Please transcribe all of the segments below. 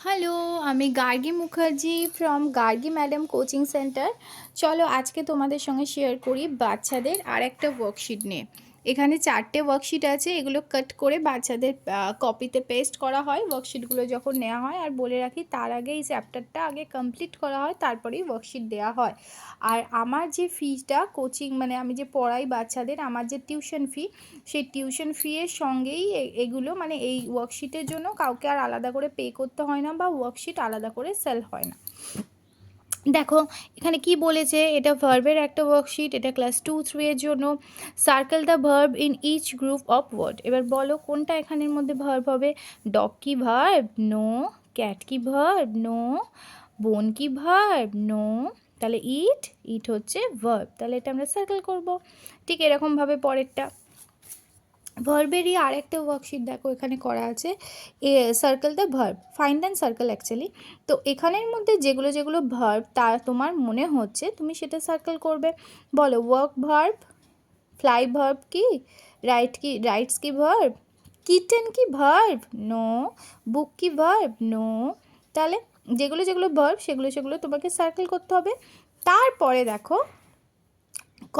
Hello, আমি Gargi Mukherjee from Gargi madam coaching centre. চলো আজকে তোমাদের সঙ্গে শেয়ার করি বাচ্চাদের আরেকটা ওয়ার্কশিট নিয়ে। এখানে 4টে ওয়ার্কশিট আছে, এগুলো কাট করে বাচ্চাদের কপিতে পেস্ট করা হয় ওয়ার্কশিটগুলো যখন নেওয়া হয়। আর বলে রাখি, তার আগে এই চ্যাপ্টারটা আগে কমপ্লিট করা হয়, তারপরেই ওয়ার্কশিট দেওয়া হয়। আর আমার যে ফিটা কোচিং, মানে আমি যে পড়াই বাচ্চাদের, আমার যে টিউশন ফি, সেই টিউশন ফিয়ের সঙ্গেই এগুলো, মানে এই ওয়ার্কশিটের জন্য কাউকে আর আলাদা করে পে করতে হয় না, বা ওয়ার্কশিট আলাদা করে সেল হয় না। দেখো এখানে কি বলেছে, এটা ভার্বের একটা ওয়ার্কশিট, এটা ক্লাস 2-3 এর জন্য। Circle the verb in each group of word. এবার বলো কোনটা এখানের মধ্যে ভার্ব হবে। ডগ কি ভার্ব? নো। ক্যাট কি ভার্ব? নো। বোন কি ভার্ব? নো। তাহলে ইট, ইট হচ্ছে ভার্ব, তাহলে এটা আমরা সার্কেল করব। ঠিক এরকমভাবে পরেরটা ভার্বেরই আরেকটা ওয়ার্কশিট দেখো এখানে করা আছে, circle the verb, find and circle actually. তো এখানের মধ্যে যেগুলো যেগুলো ভার্ব তা তোমার মনে হচ্ছে তুমি সেটা সার্কেল করবে। বলো, ওয়ার্ক ভার্ব, ফ্লাই ভার্ব কি, রাইটস কি ভার্ব, কিটেন কি ভার্ব? নো। বুক কি ভার্ব? নো। তাহলে যেগুলো যেগুলো ভার্ব সেগুলো সেগুলো তোমাকে সার্কেল করতে হবে। তারপরে দেখো,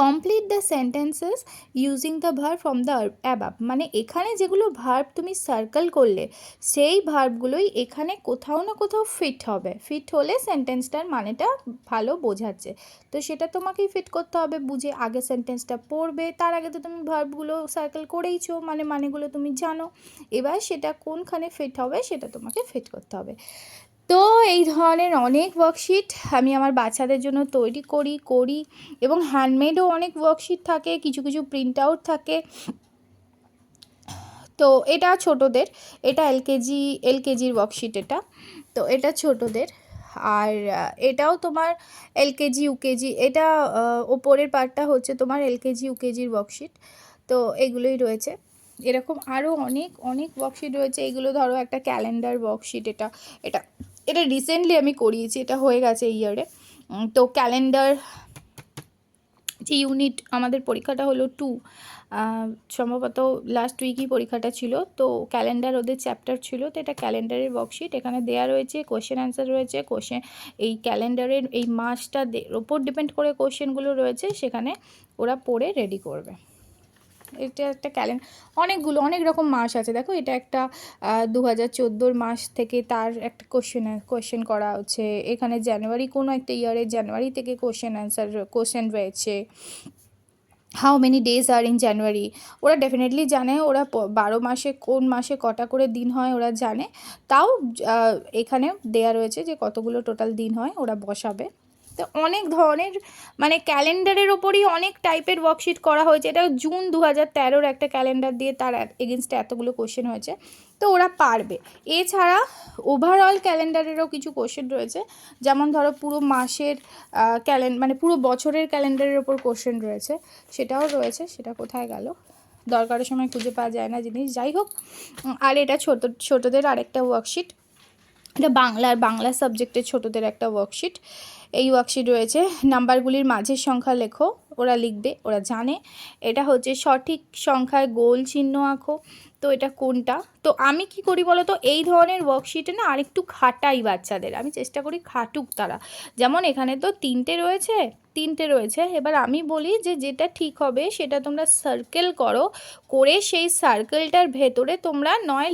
complete the sentences using the verb from the above. মানে এখানে যেগুলো ভার্ব তুমি সার্কেল করলে সেই ভার্বগুলোই এখানে কোথাও না কোথাও ফিট হবে। ফিট হলে সেন্টেন্সটার মানেটা ভালো বোঝাচ্ছে, তো সেটা তোমাকেই ফিট করতে হবে বুঝে। আগে সেন্টেন্সটা পড়বে, তার আগে তো তুমি ভার্বগুলো সার্কেল করেইছো, মানেগুলো তুমি জানো। এবার সেটা কোনখানে ফিট হবে সেটা তোমাকে ফিট করতে হবে। তো এই ধরনের অনেক ওয়ার্কশিট আমি আমার বাচ্চাদের জন্য তৈরি করি এবং হ্যান্ডমেডও অনেক ওয়ার্কশিট থাকে, কিছু কিছু প্রিন্ট আউট থাকে। তো এটা ছোটোদের, এটা এলকেজির ওয়ার্কশিট এটা। তো এটা ছোটোদের। আর এটাও তোমার এলকেজি ইউকেজি, এটা ওপরের পার্টটা হচ্ছে তোমার এলকেজি ইউকেজির ওয়ার্কশিট। তো এগুলোই রয়েছে। এরকম আরও অনেক অনেক ওয়ার্কশিট রয়েছে। এগুলো ধরো একটা ক্যালেন্ডার ওয়ার্কশিট, এটা এটা এটা রিসেন্টলি আমি করিয়েছি, এটা হয়ে গেছে এই ইয়ারে। তো ক্যালেন্ডার যে ইউনিট, আমাদের পরীক্ষাটা হলো 2, সম্ভবত লাস্ট উইকই পরীক্ষাটা ছিল। তো ক্যালেন্ডার ওদের চ্যাপ্টার ছিল, তো এটা ক্যালেন্ডারের ওয়ার্কশিট। এখানে দেয়া রয়েছে কোশ্চেন অ্যান্সার রয়েছে। এই ক্যালেন্ডারের এই মাসটা ওপর ডিপেন্ড করে কোশ্চেনগুলো রয়েছে, সেখানে ওরা পড়ে রেডি করবে। এটা একটা অনেক রকম মাস আছে। দেখো এটা একটা 2014 মাস থেকে তার একটা কোশ্চেন করা হচ্ছে। এখানে জানুয়ারি, কোনো একটা ইয়ারের জানুয়ারি থেকে কোশ্চেন রয়েছে। How many days are in January, ওরা ডেফিনেটলি জানে, ওরা 12 মাসে কোন মাসে কটা করে দিন হয় ওরা জানে। তাও এখানে দেয়া রয়েছে যে কতগুলো টোটাল দিন হয়, ওরা বসাবে। তো অনেক ধরনের, মানে ক্যালেন্ডারের ওপরই অনেক টাইপের ওয়ার্কশিট করা হয়েছে। এটা জুন 2013-র একটা ক্যালেন্ডার দিয়ে তার এগেনস্টে এতগুলো কোশ্চেন হয়েছে, তো ওরা পারবে। এছাড়া ওভারঅল ক্যালেন্ডারেরও কিছু কোশ্চেন রয়েছে, যেমন ধরো পুরো মাসের মানে পুরো বছরের ক্যালেন্ডারের ওপর কোশ্চেন রয়েছে, সেটাও রয়েছে। সেটা কোথায় গেল, দরকারের সময় খুঁজে পাওয়া যায় না জিনিস, যাই হোক। আর এটা ছোটোদের আরেকটা ওয়ার্কশিট, এটা বাংলা সাবজেক্টের ছোটোদের একটা ওয়ার্কশিট। এই ওয়ার্কশিট রয়েছে, নাম্বারগুলির মাঝের সংখ্যা লেখো, ওরা লিখবে, ওরা জানে। এটা হচ্ছে সঠিক সংখ্যায় গোল চিহ্ন আঁকো। তো এটা কোনটা, তো আমি কি করি বলো তো, এই ধরনের ওয়ার্কশিটে না আরেকটু খাটাই বাচ্চাদের, আমি চেষ্টা করি খাটুক তারা। যেমন এখানে তো 3টে রয়েছে, এবার আমি বলি যে যেটা ঠিক হবে সেটা তোমরা সার্কেল করো, করে সেই সার্কেলটার ভেতরে তোমরা নয়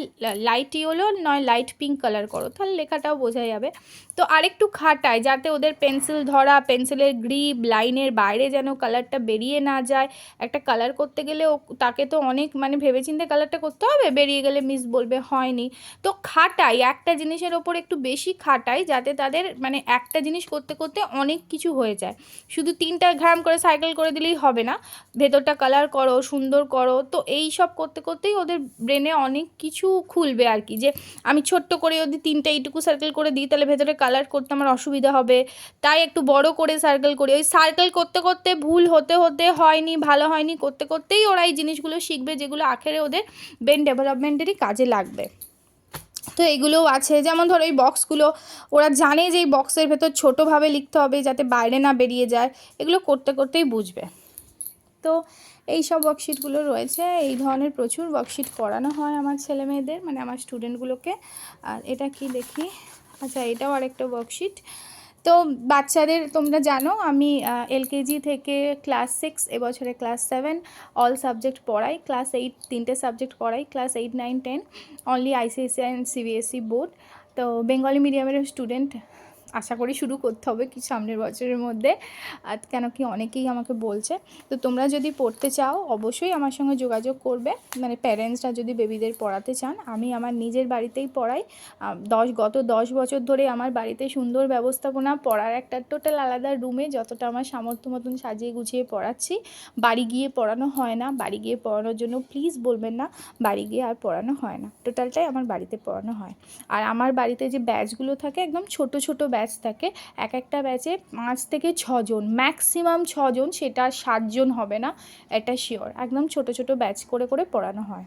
লাইট ইয়েলো নয় লাইট পিঙ্ক কালার করো, তাহলে লেখাটাও বোঝা যাবে। তো আরেকটু খাটায়, যাতে ওদের পেন্সিল ধরা, পেন্সিলের গ্রিপ, লাইনের বাইরে যেন কালারটা বেরিয়ে না যায়। একটা কালার করতে গেলে তাকে তো অনেক মানে ভেবেচিন্তে কালারটা করতে হবে, বেরিয়ে গেলে মিস বলবে হয়নি। তো খাটাই, একটা জিনিসের ওপর একটু বেশি খাটাই, যাতে তাদের মানে একটা জিনিস করতে করতে অনেক কিছু হয়ে যায়। শুধু 3টা ঘ্রাম করে সাইকেল করে দিলেই হবে না, ভেতরটা কালার করো, সুন্দর করো। তো এই সব করতে করতেই ওদের ব্রেনে অনেক কিছু খুলবে আর কি, যে আমি ছোট্ট করে যদি 3টা এইটুকু সার্কেল করে দিই, তাহলে ভেতরে কালার করতে আমার অসুবিধা হবে, তাই একটু বড় করে সার্কেল করি। ওই সার্কেল করতে করতে ভুল হতে হতে হয়নি, ভালো হয়নি করতে করতেই ওরা এই জিনিসগুলো শিখবে, যেগুলো আখেরে ওদের ব্রেন ডেভেলপমেন্টেরই কাজে লাগবে। তো এগুলোও আছে, যেমন ধরো এই বক্সগুলো, ওরা জানে যে এই বক্সের ভেতর ছোটোভাবে লিখতে হবে যাতে বাইরে না বেরিয়ে যায়, এগুলো করতে করতেই বুঝবে। তো এই সব ওয়ার্কশিটগুলো রয়েছে, এই ধরনের প্রচুর ওয়ার্কশিট করানো হয় আমার ছেলে মেয়েদের, মানে আমার স্টুডেন্টগুলোকে। আর এটা কি দেখি, আচ্ছা, এটাও আরেকটা ওয়ার্কশিট। তো বাচ্চাদের তোমরা জানো আমি এলকেজি থেকে ক্লাস 6, এবছরে ক্লাস 7 অল সাবজেক্ট পড়াই, ক্লাস 8 3টে সাবজেক্ট পড়াই, class 8 9 10 only ICSE and CBSE board. তো বেঙ্গলি মিডিয়ামের স্টুডেন্ট আশা করি শুরু করতে হবে কি সামনের বছরের মধ্যে, আর কেন কি অনেকেই আমাকে বলছে। তো তোমরা যদি পড়তে চাও অবশ্যই আমার সঙ্গে যোগাযোগ করবে, মানে প্যারেন্টসরা যদি বেবিদের পড়াতে চান। আমি আমার নিজের বাড়িতেই পড়াই, গত 10 বছর ধরে আমার বাড়িতে সুন্দর ব্যবস্থাপনা, পড়ার একটা টোটাল আলাদা রুমে যতটা আমার সামর্থ্য মতন সাজিয়ে গুছিয়ে পড়াচ্ছি। বাড়ি গিয়ে পড়ানো হয় না, বাড়ি গিয়ে পড়ানোর জন্য প্লিজ বলবেন না, বাড়ি গিয়ে আর পড়ানো হয় না, টোটালটাই আমার বাড়িতে পড়ানো হয়। আর আমার বাড়িতে যে ব্যাচগুলো থাকে একদম ছোট ছোট ব্যাচ থাকে, এক একটা ব্যাচে 5 থেকে 6 জন, ম্যাক্সিমাম 6 জন, সেটা 7 জন হবে না, এটা শিওর। একদম ছোট ছোট ব্যাচ করে করে পড়ানো হয়।